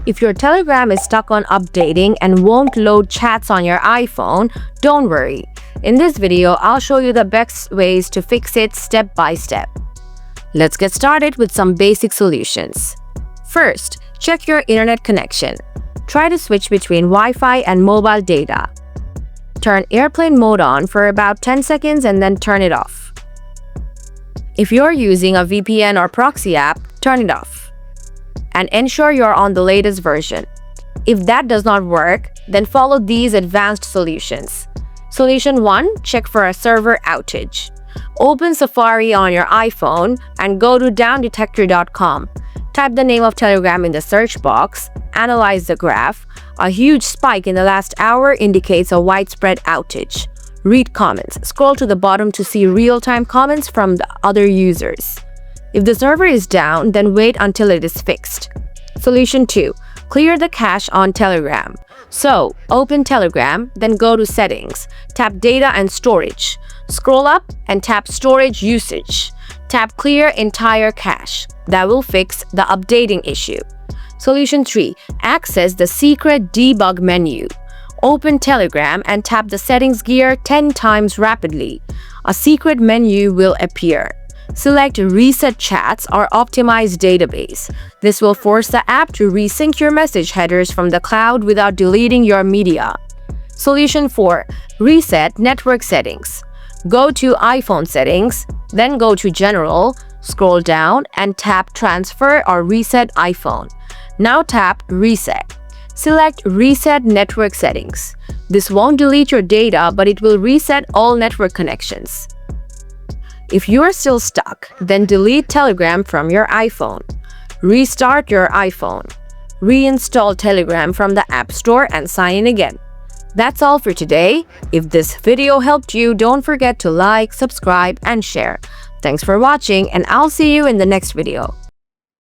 If your Telegram is stuck on updating and won't load chats on your iPhone, don't worry. In this video, I'll show you the best ways to fix it step by step. Let's get started with some basic solutions. First, check your internet connection. Try to switch between Wi-Fi and mobile data. Turn airplane mode on for about 10 seconds and then turn it off. If you're using a VPN or proxy app, turn it off. And ensure you're on the latest version. If that does not work, then follow these advanced solutions. Solution 1. Check for a server outage. Open Safari on your iPhone and go to downdetector.com. Type the name of Telegram in the search box. Analyze the graph. A huge spike in the last hour indicates a widespread outage. Read comments. Scroll to the bottom to see real-time comments from the other users. If the server is down, then wait until it is fixed. Solution 2. Clear the cache on Telegram. So, open Telegram, then go to Settings. Tap Data and Storage. Scroll up and tap Storage Usage. Tap Clear Entire Cache. That will fix the updating issue. Solution 3. Access the secret debug menu. Open Telegram and tap the settings gear 10 times rapidly. A secret menu will appear. Select Reset Chats or Optimize Database. This will force the app to resync your message headers from the cloud without deleting your media. Solution 4. Reset Network Settings. Go to iPhone Settings, then go to General, scroll down and tap Transfer or Reset iPhone. Now tap Reset. Select Reset Network Settings. This won't delete your data, but it will reset all network connections. If you are still stuck, then delete Telegram from your iPhone. Restart your iPhone. Reinstall Telegram from the App Store and sign in again. That's all for today. If this video helped you, don't forget to like, subscribe, and share. Thanks for watching, and I'll see you in the next video.